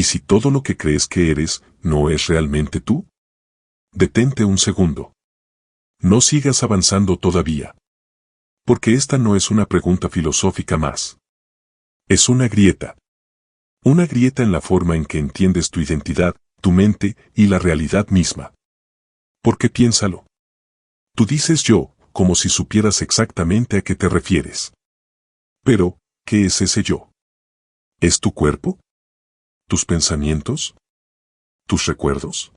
¿Y si todo lo que crees que eres no es realmente tú? Detente un segundo. No sigas avanzando todavía. Porque esta no es una pregunta filosófica más. Es una grieta. Una grieta en la forma en que entiendes tu identidad, tu mente y la realidad misma. Porque piénsalo. Tú dices yo, como si supieras exactamente a qué te refieres. Pero, ¿qué es ese yo? ¿Es tu cuerpo? ¿Tus pensamientos? ¿Tus recuerdos?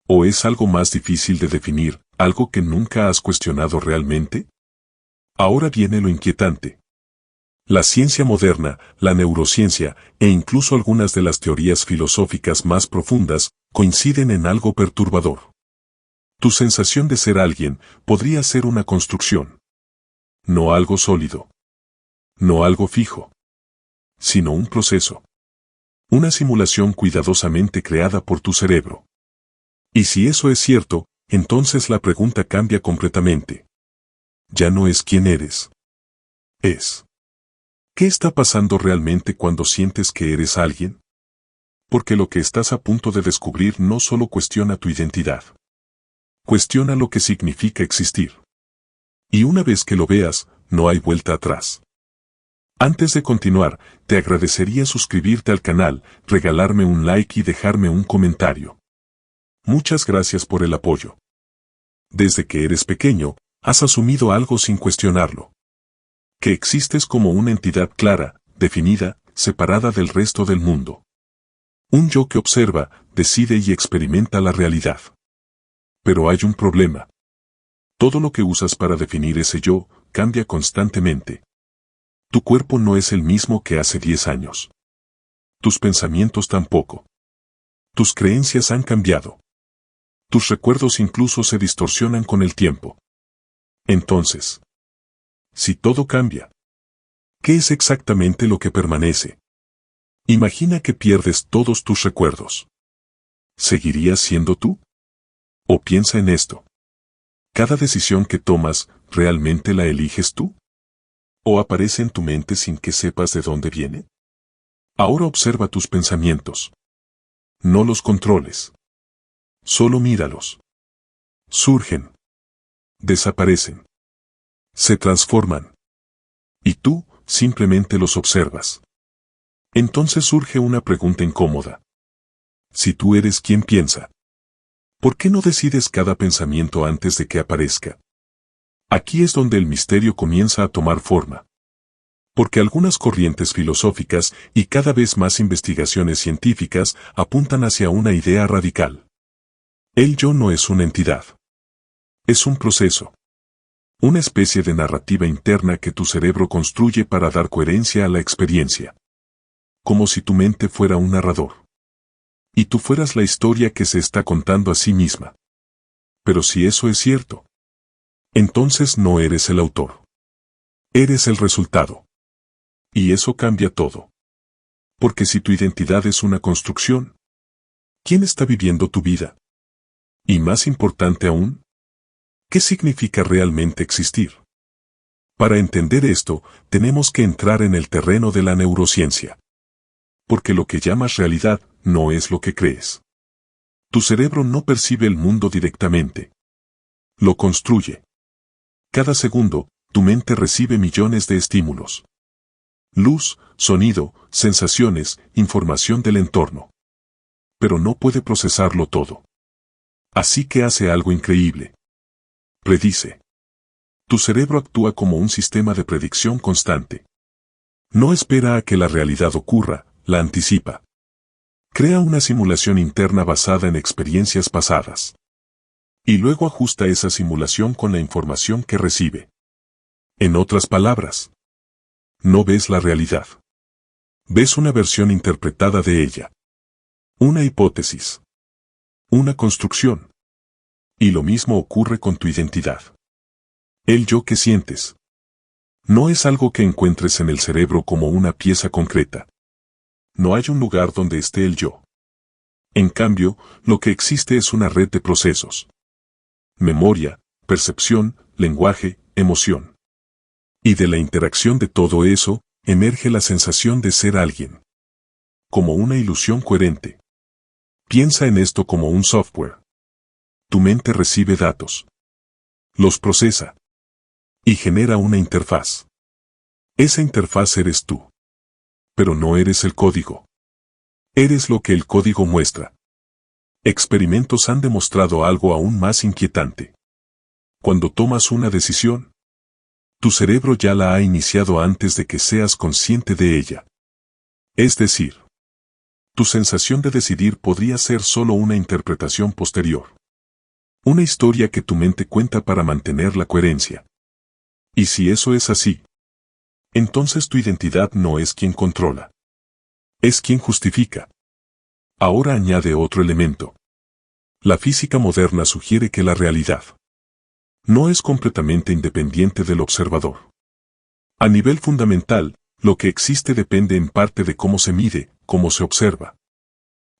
¿O es algo más difícil de definir, algo que nunca has cuestionado realmente? Ahora viene lo inquietante. La ciencia moderna, la neurociencia e incluso algunas de las teorías filosóficas más profundas coinciden en algo perturbador. Tu sensación de ser alguien podría ser una construcción. No algo sólido. No algo fijo. Sino un proceso. Una simulación cuidadosamente creada por tu cerebro. Y si eso es cierto, entonces la pregunta cambia completamente. Ya no es quién eres. Es. ¿Qué está pasando realmente cuando sientes que eres alguien? Porque lo que estás a punto de descubrir no solo cuestiona tu identidad. Cuestiona lo que significa existir. Y una vez que lo veas, no hay vuelta atrás. Antes de continuar, te agradecería suscribirte al canal, regalarme un like y dejarme un comentario. Muchas gracias por el apoyo. Desde que eres pequeño, has asumido algo sin cuestionarlo. Que existes como una entidad clara, definida, separada del resto del mundo. Un yo que observa, decide y experimenta la realidad. Pero hay un problema. Todo lo que usas para definir ese yo, cambia constantemente. Tu cuerpo no es el mismo que hace 10 años. Tus pensamientos tampoco. Tus creencias han cambiado. Tus recuerdos incluso se distorsionan con el tiempo. Entonces, si todo cambia, ¿qué es exactamente lo que permanece? Imagina que pierdes todos tus recuerdos. ¿Seguirías siendo tú? O piensa en esto. ¿Cada decisión que tomas, realmente la eliges tú? ¿O aparece en tu mente sin que sepas de dónde viene? Ahora observa tus pensamientos. No los controles. Solo míralos. Surgen. Desaparecen. Se transforman. Y tú, simplemente los observas. Entonces surge una pregunta incómoda. Si tú eres quien piensa, ¿por qué no decides cada pensamiento antes de que aparezca? Aquí es donde el misterio comienza a tomar forma. Porque algunas corrientes filosóficas y cada vez más investigaciones científicas apuntan hacia una idea radical. El yo no es una entidad. Es un proceso. Una especie de narrativa interna que tu cerebro construye para dar coherencia a la experiencia. Como si tu mente fuera un narrador. Y tú fueras la historia que se está contando a sí misma. Pero si eso es cierto, entonces no eres el autor. Eres el resultado. Y eso cambia todo. Porque si tu identidad es una construcción, ¿quién está viviendo tu vida? Y más importante aún, ¿qué significa realmente existir? Para entender esto, tenemos que entrar en el terreno de la neurociencia. Porque lo que llamas realidad no es lo que crees. Tu cerebro no percibe el mundo directamente. Lo construye. Cada segundo, tu mente recibe millones de estímulos. Luz, sonido, sensaciones, información del entorno. Pero no puede procesarlo todo. Así que hace algo increíble. Predice. Tu cerebro actúa como un sistema de predicción constante. No espera a que la realidad ocurra, la anticipa. Crea una simulación interna basada en experiencias pasadas. Y luego ajusta esa simulación con la información que recibe. En otras palabras, no ves la realidad. Ves una versión interpretada de ella. Una hipótesis. Una construcción. Y lo mismo ocurre con tu identidad. El yo que sientes. No es algo que encuentres en el cerebro como una pieza concreta. No hay un lugar donde esté el yo. En cambio, lo que existe es una red de procesos. Memoria, percepción, lenguaje, emoción. Y de la interacción de todo eso, emerge la sensación de ser alguien. como una ilusión coherente. Piensa en esto como un software. Tu mente recibe datos, los procesa y genera una interfaz. Esa interfaz eres tú. Pero no eres el código. Eres lo que el código muestra. Experimentos han demostrado algo aún más inquietante. Cuando tomas una decisión, tu cerebro ya la ha iniciado antes de que seas consciente de ella. Es decir, tu sensación de decidir podría ser solo una interpretación posterior. Una historia que tu mente cuenta para mantener la coherencia. Y si eso es así, entonces tu identidad no es quien controla. Es quien justifica. Ahora añade otro elemento. La física moderna sugiere que la realidad no es completamente independiente del observador. A nivel fundamental, lo que existe depende en parte de cómo se mide, cómo se observa.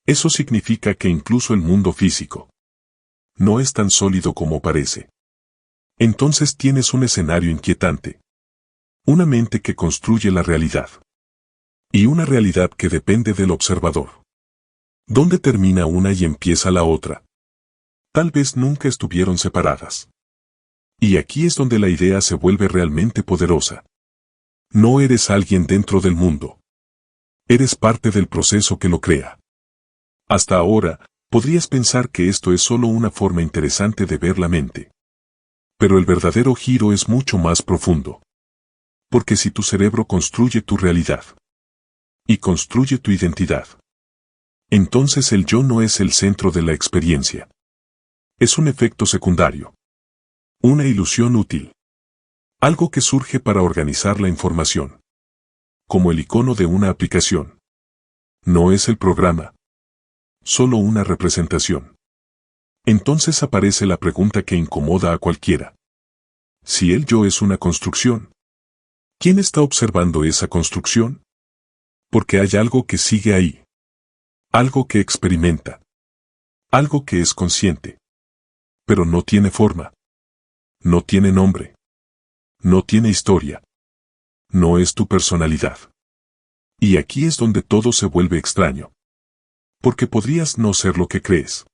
Eso significa que incluso el mundo físico no es tan sólido como parece. Entonces tienes un escenario inquietante. Una mente que construye la realidad. Y una realidad que depende del observador. ¿Dónde termina una y empieza la otra? Tal vez nunca estuvieron separadas. Y aquí es donde la idea se vuelve realmente poderosa. No eres alguien dentro del mundo. Eres parte del proceso que lo crea. Hasta ahora, podrías pensar que esto es solo una forma interesante de ver la mente. Pero el verdadero giro es mucho más profundo. Porque si tu cerebro construye tu realidad y construye tu identidad, entonces el yo no es el centro de la experiencia. Es un efecto secundario. Una ilusión útil. Algo que surge para organizar la información. Como el icono de una aplicación. No es el programa. Solo una representación. Entonces aparece la pregunta que incomoda a cualquiera. Si el yo es una construcción, ¿quién está observando esa construcción? Porque hay algo que sigue ahí. Algo que experimenta. Algo que es consciente. Pero no tiene forma. No tiene nombre. No tiene historia. No es tu personalidad. Y aquí es donde todo se vuelve extraño. Porque podrías no ser lo que crees.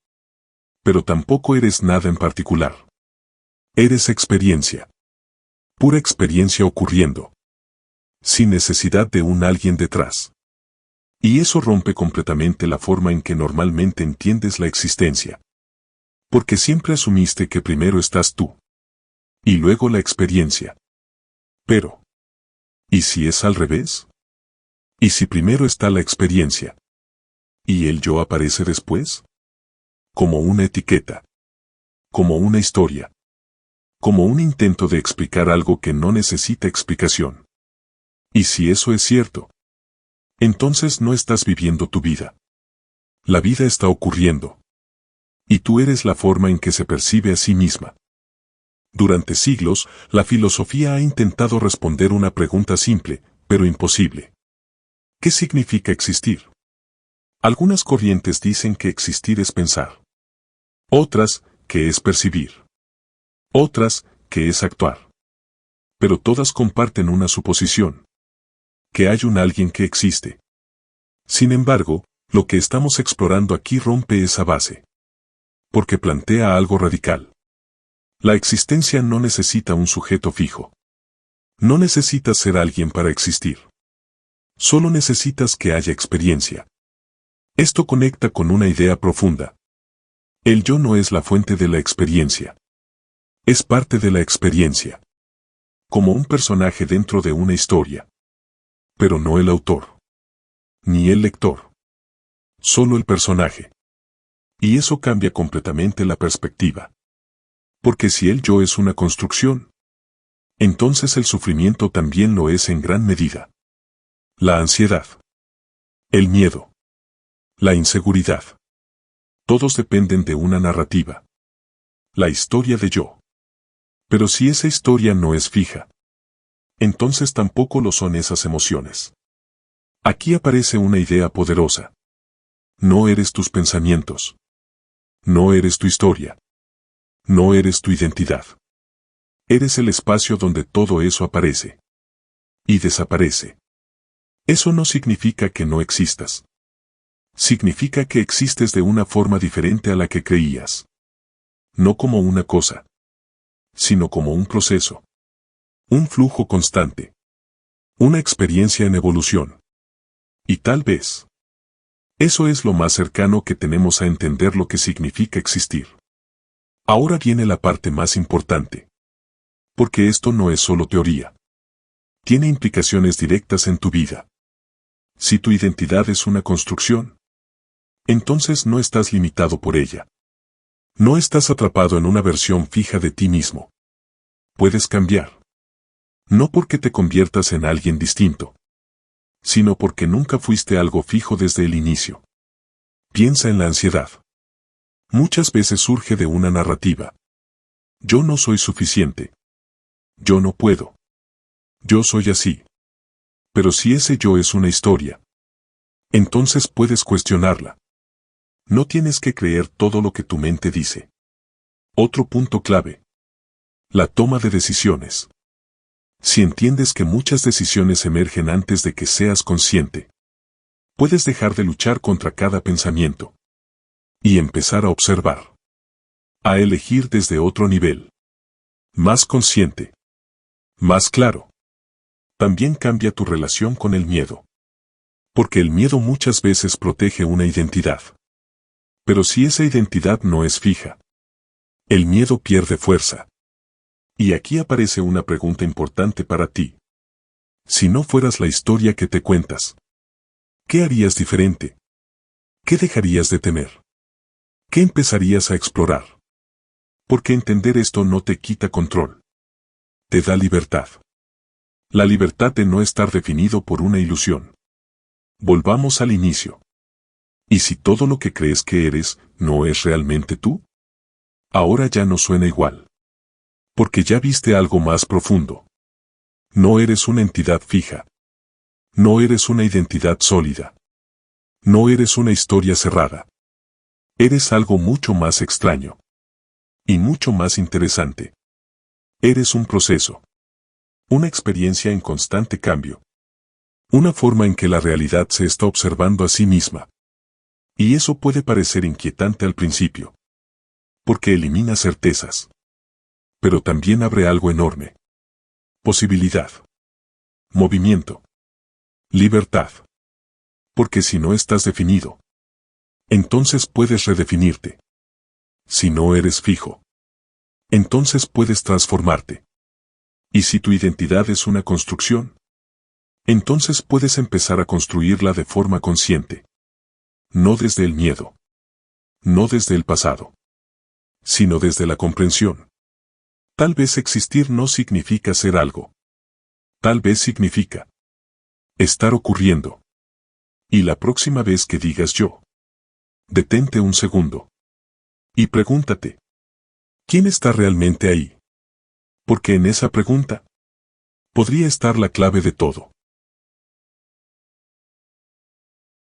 Pero tampoco eres nada en particular. Eres experiencia. Pura experiencia ocurriendo. Sin necesidad de un alguien detrás. Y eso rompe completamente la forma en que normalmente entiendes la existencia. Porque siempre asumiste que primero estás tú. Y luego la experiencia. Pero, ¿y si es al revés? ¿Y si primero está la experiencia? ¿Y el yo aparece después? Como una etiqueta. Como una historia. Como un intento de explicar algo que no necesita explicación. ¿Y si eso es cierto? Entonces no estás viviendo tu vida. La vida está ocurriendo. Y tú eres la forma en que se percibe a sí misma. Durante siglos, la filosofía ha intentado responder una pregunta simple, pero imposible. ¿Qué significa existir? Algunas corrientes dicen que existir es pensar. Otras, que es percibir. Otras, que es actuar. Pero todas comparten una suposición. Que hay un alguien que existe. Sin embargo, lo que estamos explorando aquí rompe esa base. Porque plantea algo radical. La existencia no necesita un sujeto fijo. No necesitas ser alguien para existir. Solo necesitas que haya experiencia. Esto conecta con una idea profunda. El yo no es la fuente de la experiencia. Es parte de la experiencia. Como un personaje dentro de una historia. Pero no el autor. Ni el lector. Solo el personaje. Y eso cambia completamente la perspectiva. Porque si el yo es una construcción, entonces el sufrimiento también lo es en gran medida. La ansiedad. El miedo. La inseguridad. Todos dependen de una narrativa. La historia de yo. Pero si esa historia no es fija, entonces tampoco lo son esas emociones. Aquí aparece una idea poderosa. No eres tus pensamientos. No eres tu historia. No eres tu identidad. Eres el espacio donde todo eso aparece. Y desaparece. Eso no significa que no existas. Significa que existes de una forma diferente a la que creías. No como una cosa, sino como un proceso. Un flujo constante. Una experiencia en evolución. Y tal vez, eso es lo más cercano que tenemos a entender lo que significa existir. Ahora viene la parte más importante. Porque esto no es solo teoría. Tiene implicaciones directas en tu vida. Si tu identidad es una construcción, entonces no estás limitado por ella. No estás atrapado en una versión fija de ti mismo. Puedes cambiar. No porque te conviertas en alguien distinto, sino porque nunca fuiste algo fijo desde el inicio. Piensa en la ansiedad. Muchas veces surge de una narrativa. Yo no soy suficiente. Yo no puedo. Yo soy así. Pero si ese yo es una historia, entonces puedes cuestionarla. No tienes que creer todo lo que tu mente dice. Otro punto clave. La toma de decisiones. Si entiendes que muchas decisiones emergen antes de que seas consciente, puedes dejar de luchar contra cada pensamiento y empezar a observar. A elegir desde otro nivel. Más consciente. Más claro. También cambia tu relación con el miedo. Porque el miedo muchas veces protege una identidad. Pero si esa identidad no es fija, el miedo pierde fuerza. Y aquí aparece una pregunta importante para ti. Si no fueras la historia que te cuentas, ¿qué harías diferente? ¿Qué dejarías de temer? ¿Qué empezarías a explorar? Porque entender esto no te quita control. Te da libertad. La libertad de no estar definido por una ilusión. Volvamos al inicio. ¿Y si todo lo que crees que eres no es realmente tú? Ahora ya no suena igual. Porque ya viste algo más profundo. No eres una entidad fija. No eres una identidad sólida. No eres una historia cerrada. Eres algo mucho más extraño. Y mucho más interesante. Eres un proceso. Una experiencia en constante cambio. Una forma en que la realidad se está observando a sí misma. Y eso puede parecer inquietante al principio. Porque elimina certezas. Pero también abre algo enorme. Posibilidad. Movimiento. Libertad. Porque si no estás definido, entonces puedes redefinirte. Si no eres fijo, entonces puedes transformarte. Y si tu identidad es una construcción, entonces puedes empezar a construirla de forma consciente. No desde el miedo. No desde el pasado. Sino desde la comprensión. Tal vez existir no significa ser algo. Tal vez significa estar ocurriendo. Y la próxima vez que digas yo, detente un segundo. Y pregúntate, ¿quién está realmente ahí? Porque en esa pregunta podría estar la clave de todo.